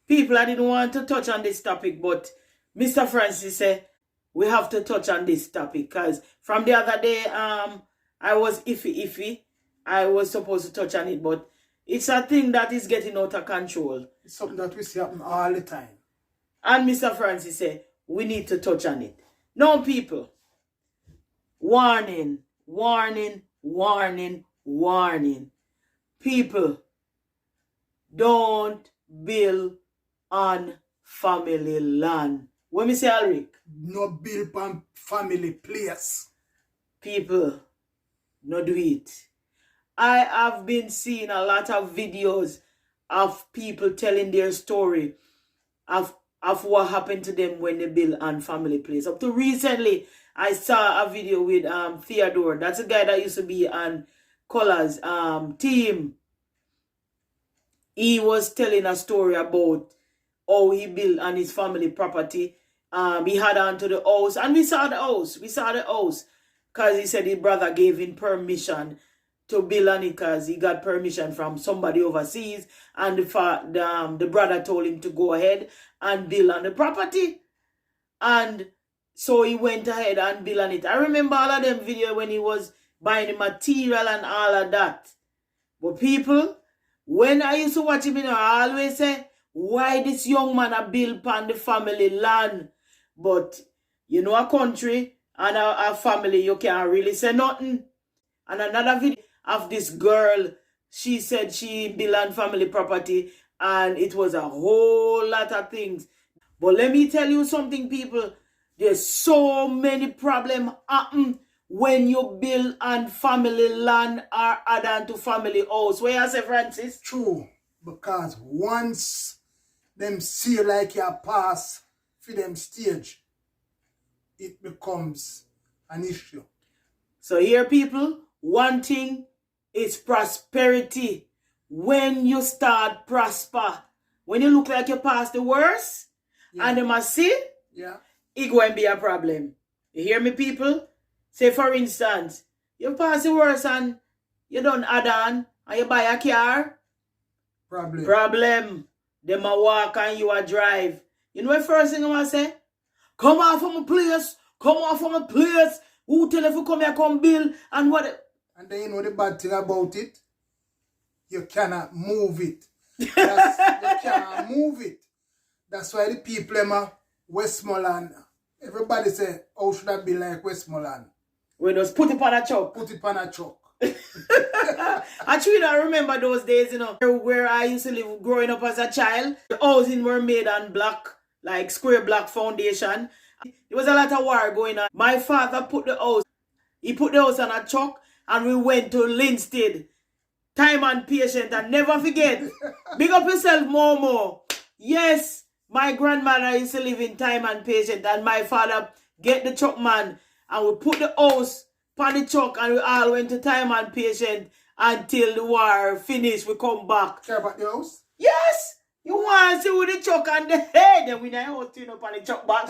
People, I didn't want to touch on this topic, but Mr. Francis said we have to touch on this topic because from the other day, I was iffy. I was supposed to touch on it, but it's a thing that is getting out of control. It's something that we see happen all the time. And Mr. Francis said we need to touch on it. Now, people, warning, warning, warning, warning. People, don't build on family land. What me say, Alric? No build on family place. People, no do it. I have been seeing a lot of videos of people telling their story of what happened to them when they build on family place. Up to recently, I saw a video with Theodore. That's a guy that used to be on Colors team. He was telling a story about how he built on his family property. He had onto the house, and we saw the house. We saw the house because he said his brother gave him permission to build on it because he got permission from somebody overseas, and the brother told him to go ahead and build on the property. And so he went ahead and built on it. I remember all of them videos when he was buying the material and all of that. But people, when I used to watch him, I always say, why this young man a build on the family land? But, a country and a family, you can't really say nothing. And another video of this girl, she said she built on family property and it was a whole lot of things. But let me tell you something, people. There's so many problems happen when you build on family land or add on to family house. Where you say, Francis? True. Because once them see like you pass for them stage, it becomes an issue. So here, people, one thing is prosperity. When you start prosper, when you look like you pass the worst, and they must see, it going to be a problem. You hear me, people? Say, for instance, you pass the worst and you don't add on and you buy a car. Problem. Them a walk and you a drive. You know the first thing I'm going to say? Come off from a place. Come off from a place. Who tell if you come here, come build and what? And then you know the bad thing about it? You cannot move it. You cannot move it. That's why the people in Westmoreland, everybody say, how should I be like Westmoreland? We just put it on a truck. Put it on a truck. Actually, I remember those days, where I used to live growing up as a child. The housing were made on block, like square block foundation. There was a lot of war going on. My father put the house on a truck and we went to Linstead. Time and patient and never forget. Big up yourself, Momo. Yes, my grandmother used to live in Time and Patient and my father get the truck man and we put the house on the truck and we all went to Time and Patient until the war finished. We come back. Care about the house? Yes. You want to see with the truck and the head, then we not house turn up on the truck back.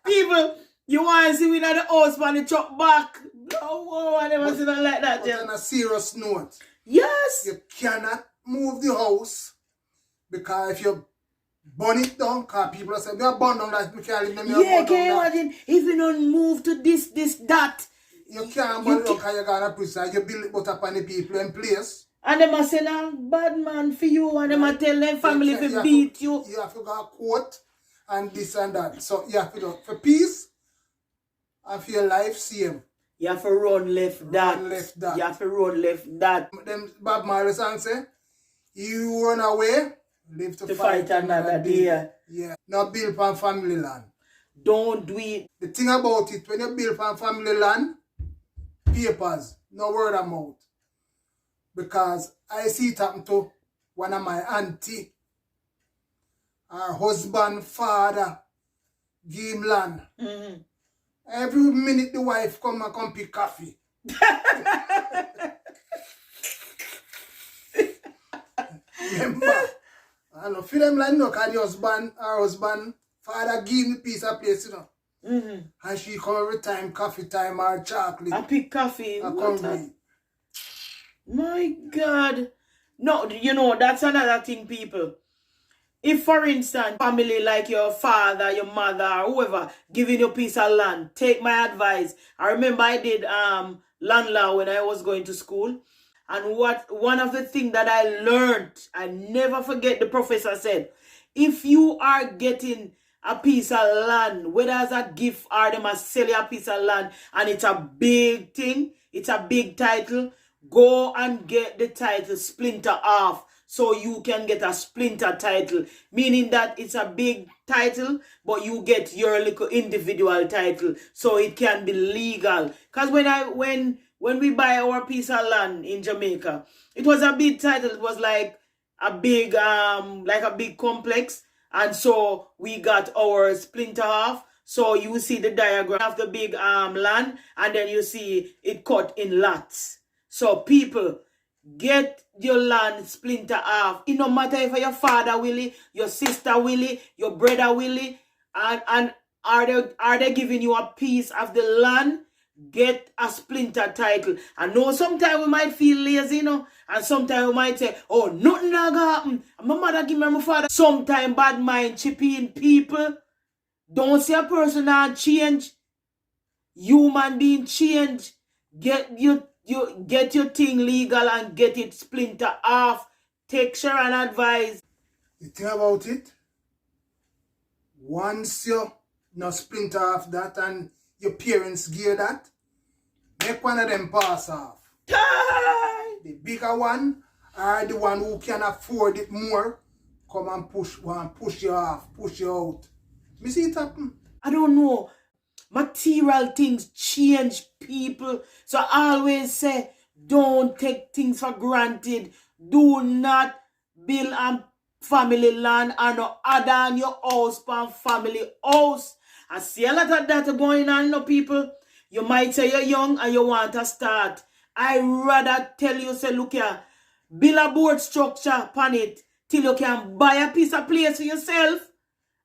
People, you want to see with the house on the truck back. No, I never seen nothing like that. But on a serious note, yes, you cannot move the house because if you burn it down, because people say, we are burn down that we can't live them. Yeah, can you imagine if you don't move to this, that? You can't burn it down because you're going to prison. You build it up on the people in place. And they must say, nah, bad man for you, and they must tell them family to beat you. You have to go court and this and that. So you have to do for peace and for your life, same. You have to run left that. You have to run left that. Them Bob Marley song say, you run away, live to fight another day. Yeah. Now build on family land. Don't do it. The thing about it, when you build on family land, papers, no word of mouth. Because I see it happen to one of my auntie. Her husband, father, give him land. Every minute the wife come and come pick coffee. Remember? I don't feel them like no, because her husband, father give me piece of place, And she come every time, coffee time or chocolate. I pick coffee. I come read. My God. No, that's another thing, people. If, for instance, family like your father, your mother, or whoever giving you a piece of land, take my advice. I remember I did land law when I was going to school. And one of the things that I learned, I never forget the professor said, if you are getting a piece of land, whether as a gift or them a sell you a piece of land, and it's a big thing, it's a big title, go and get the title splinter off so you can get a splinter title, meaning that it's a big title, but you get your little individual title, so it can be legal. Because when we buy our piece of land in Jamaica, it was a big title. It was like a big complex, and so we got our splinter off. So you see the diagram of the big land, and then you see it cut in lots. So people, get your land splinter off. It no matter if your father Willie, your sister Willie, your brother Willie, and are they giving you a piece of the land? Get a splinter title. I know sometimes we might feel lazy, and sometimes we might say, oh, nothing not gonna happen. My mother give me my father. Sometimes bad mind chip in people. Don't say a person not change. Human being change. Get your thing legal and get it splinter off. Take Sharon advice. The thing about it, once you not splinter off that and your parents gear that, make one of them pass off. The bigger one or the one who can afford it more, come and push you off, push you out. Me see it happen. I don't know. Material things change people. So I always say, don't take things for granted. Do not build a family land and no add on your house for family house. I see a lot of that going on, people. You might say you're young and you want to start. I rather tell you, say, look here, build a board structure upon it till you can buy a piece of place for yourself.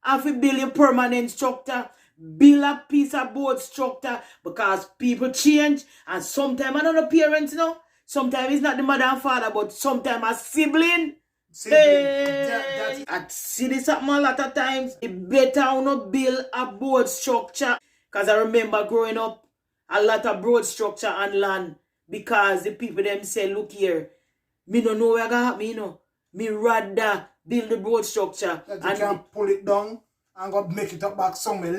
And if you build a permanent structure, build a piece of board structure, because people change, and sometimes another parents, sometimes it's not the mother and father, but sometimes a sibling. Hey, I see this happen a lot of times. It better not build a board structure, because I remember growing up, a lot of board structure and land, because the people them say, look here, me don't know where gonna happen, me rather build the board structure. That you can pull it down and go make it up back somewhere.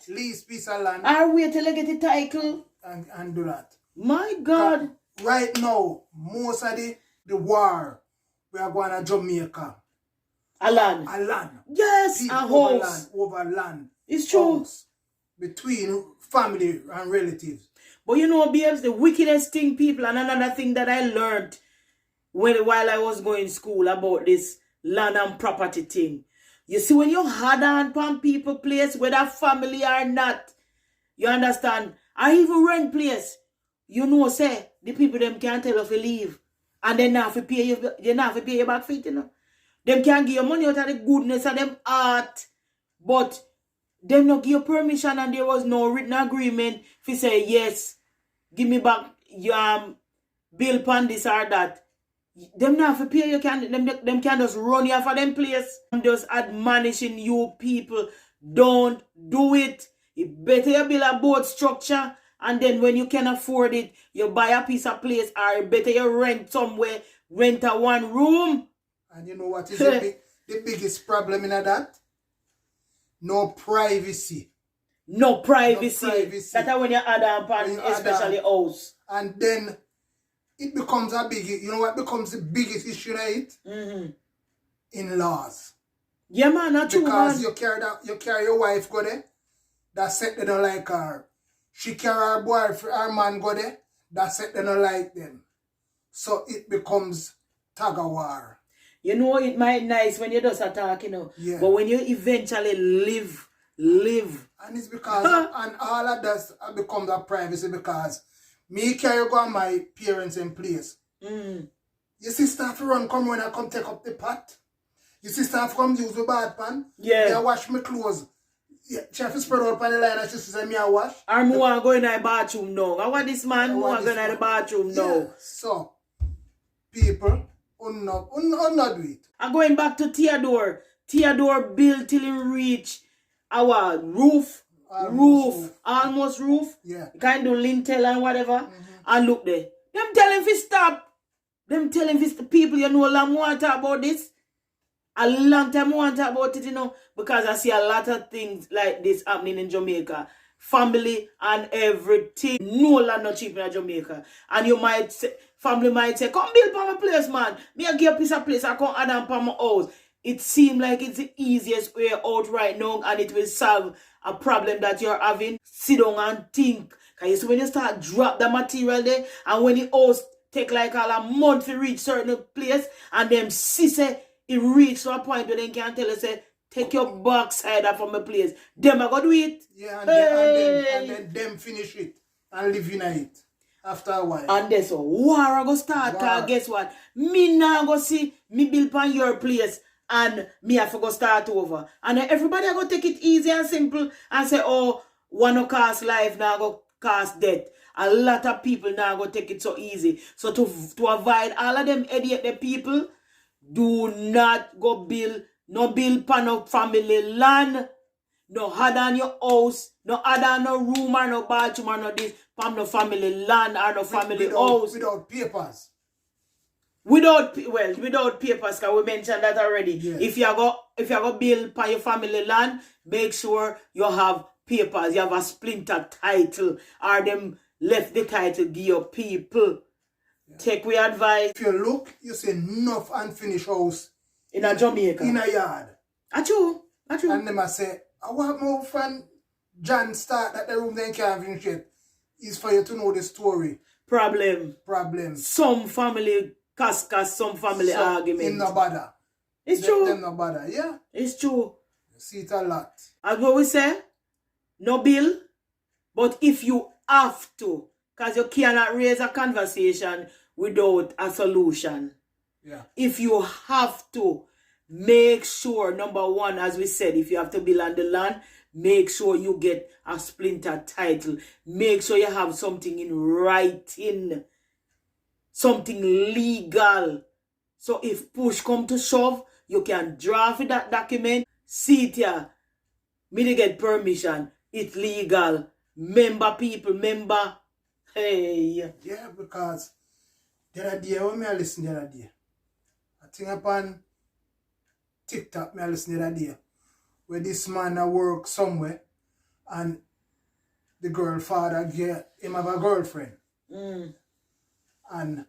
Lease piece of land. I'll wait till I get the title. And do that. My God. Right now, most of the war, we are going to Jamaica. A land. A land. Yes, people a house. Over land. It's true. House, between family and relatives. But babes, the wickedest thing, people, and another thing that I learned while I was going to school about this land and property thing. You see, when you hard on people place, whether family or not, you understand? I even rent place. Say, the people them can't tell you to leave. And they not to pay you, they not to pay you back for it, Them can give you money out of the goodness of them heart. But them not give you permission, and there was no written agreement if you say, yes, give me back your bill pan this or that. Them not for pay you, them can just run you for them place. I'm just admonishing you people, don't do it. It better you build a board structure, and then when you can afford it, you buy a piece of place, or better you rent somewhere, rent a one room. And you know what is the biggest problem in that? No privacy. No privacy. That's when you add on, especially house. And then it becomes a big, you know what becomes the biggest issue in it? In-laws. Yeah, man, not true, because you carry your wife go there, that set they don't like her. She carry her boyfriend, her man go there, that set they don't like them. So it becomes tug of war. It might nice when you just attack, Yeah. But when you eventually live. And it's because, and all of that becomes a privacy, because me carry go on my parents in place. Your sister have to run come when I come take up the pot. Your sister have to come use the bath pan. Yeah. I wash my clothes. Yeah, she have to spread out on the line and she says me I wash. Or me want to go in the bathroom now. I want this man want to go in the bathroom now. So, people, Not do it. And going back to Theodore. Theodore built till he reach our roof. Almost roof. Yeah. Kind of lintel and whatever. And look there. Them tell him to stop. Them tell him to people, you know, long want to talk about this. A long time want to talk about it, you know, because I see a lot of things like this happening in Jamaica. Family and everything. No land not cheap in Jamaica. And you might say, family might say, come build for my place, man. Me I give a piece of place, I come add on for my house. It seems like it's the easiest way out right now, and it will solve a problem that you're having. Sit down and think. Because when you start drop the material there, and when the house take like all a month to reach certain place, and them see say it reach to a point where they can tell you, say, take your backside up from my place. Them are going to do it. Yeah, and then them finish it and live in it after a while. And that's a war I go start. Guess what? Me now go see me build on your place and me have to go start over. And then everybody go take it easy and simple and say, oh, one no cost life now go cost death. A lot of people now go take it so easy. So to avoid all of them idiot the people, do not go build, no build pan no family land, no had on your house, no add on no room or no bathroom or no this, pan no family land or no family house. Without papers. Without papers, because we mentioned that already. Yes. If you go build pan your family land, make sure you have papers, you have a splinter title, or them left the title give your people. Yeah. Take we advice. If you look, you see enough unfinished house in a Jamaica. In a yard. Achoo. And them I say, I want more fun. John start at the room then can't finish it. It's for you to know the story. Problem. Some family some family argument. In no bother. It's true. Them no bother, yeah. It's true. You see it a lot. As what we say, no bill, but if you have to, because you cannot raise a conversation without a solution. Yeah. If you have to, make sure, number one, as we said, if you have to build on the land, make sure you get a splinter title. Make sure you have something in writing. Something legal. So if push come to shove, you can draft that document. See it here. Me to get permission. It's legal. Member people, member. Hey. Yeah, because the other day, when I listen the other day, I think upon TikTok, I listen the other day, where this man work somewhere and the girl father get him have a girlfriend. And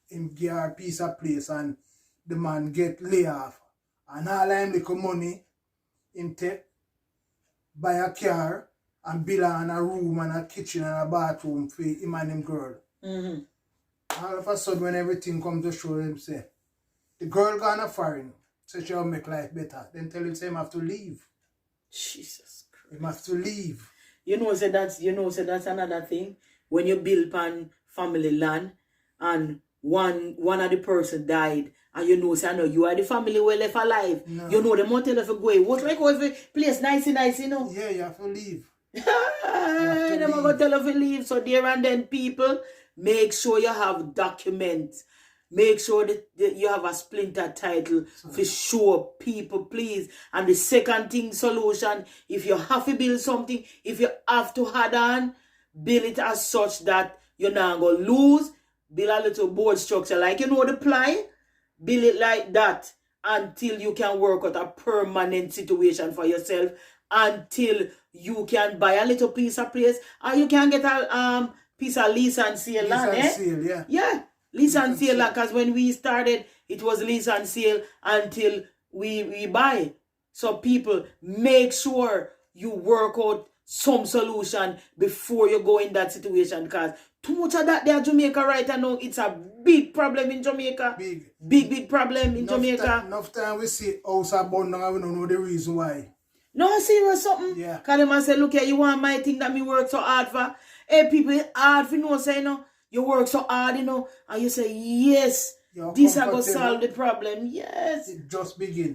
him give her a piece of place and the man get lay off. And all him little money him take, buy a car and build on a room and a kitchen and a bathroom for him and him girl. All of a sudden when everything comes to show him say, the girl gonna foreign, so she'll make life better. Then tell him say him have to leave. Jesus Christ. Him have to leave. You know that's another thing. When you build on family land and one of the person died and you know say I know you are the family well left alive. No. You know the motel if you go away. What like if place nice, you know? Yeah, you have to leave. Them are gonna tell you to leave. So there and then people, make sure you have documents. Make sure that you have a splinter title for sure, people, please. And the second thing, solution, if you have to build something, if you have to add on, build it as such that you're not going to lose. Build a little board structure, like you know the ply. Build it like that until you can work out a permanent situation for yourself, until you can buy a little piece of place, or you can get a piece of lease and sale land. Yeah. Lease and sale, because when we started, it was lease and sale until we buy. So people, make sure you work out some solution before you go in that situation, because too much of that there in Jamaica right now, it's a big problem in Jamaica. Big problem in Jamaica. Enough time we see house abandoned and we don't know the reason why. No, serious something. Yeah. Because them say, look here, you want my thing that me work so hard for? Hey, people, it's hard for no say, no. You work so hard, you know, and you say, yes, this is going to solve the problem. Yes. It just begin.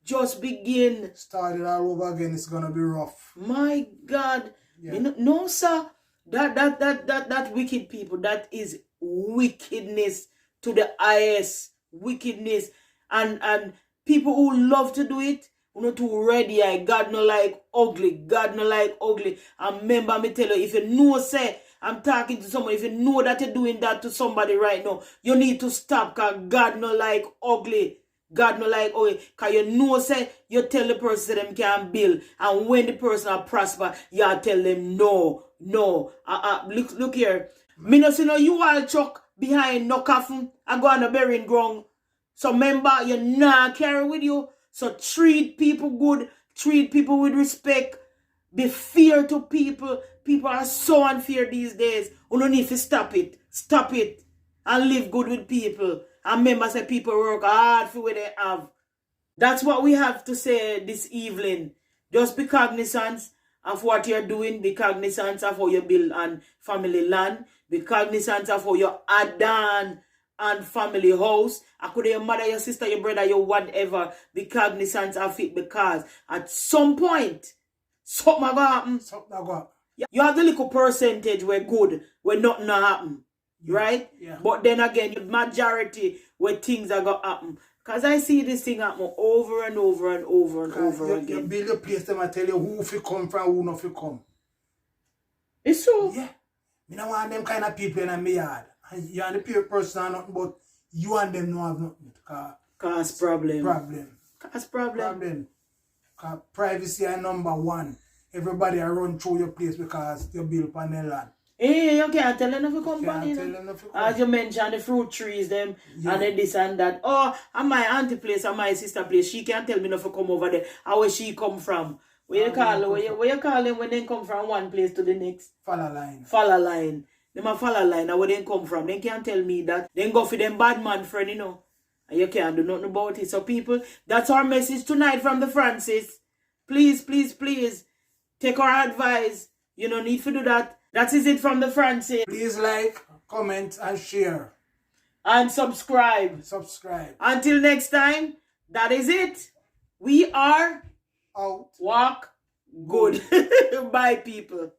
Just begin. Start it all over again. It's going to be rough. My God. Yeah. You know, no, sir. That wicked people, that is wickedness to the highest wickedness. And people who love to do it, who not too ready. God no like ugly. God no like ugly. And remember me tell you, if you know say, I'm talking to someone, if you know that you're doing that to somebody right now, you need to stop, because God no like ugly. God no like ugly. Because you know say, you tell the person them can build. And when the person prosper, you tell them no. Look here. Me no see no you all chuck behind no coffin and go on the burying ground. So remember, you not carry with you. So treat people good. Treat people with respect. Be fair to people. People are so unfair these days. You don't need to stop it. Stop it. And live good with people. And remember, say people work hard for what they have. That's what we have to say this evening. Just be cognizant of what you're doing. Be cognizant of how you build on family land. Be cognizant of how you add on and family house. I could your mother, your sister, your brother, your whatever. Be cognizant of it, because at some point, something going to happen. Something going to happen. You have the little percentage where good, where nothing happen. Right? Yeah. But then again, the majority where things are going to happen. Because I see this thing happen over and over and over and over again. You build a place, them I tell you who fi come from, who not fi come. It's so. Yeah. Me don't want them kind of people in my yard. And you and the peer person are nothing, but you and them don't have nothing. Cause problem. Cause privacy is number one. Everybody run through your place because you build upon their land. Hey, you can't tell them if you come from here. As you mentioned, the fruit trees, them, and then this and that. Oh, and my auntie place and my sister place, she can't tell me if you come over there. How where she come from? Where you call them when they come from one place to the next? Follow line. Follow line. Them a follow line, and where they come from. They can't tell me that. Then go for them bad man friend, you know. And you can't do nothing about it. So people, that's our message tonight from the Francis. Please, please, please, take our advice. You don't need to do that. That is it from the Francis. Please like, comment, and share. And subscribe. Until next time, that is it. We are out. Walk good. Bye, people.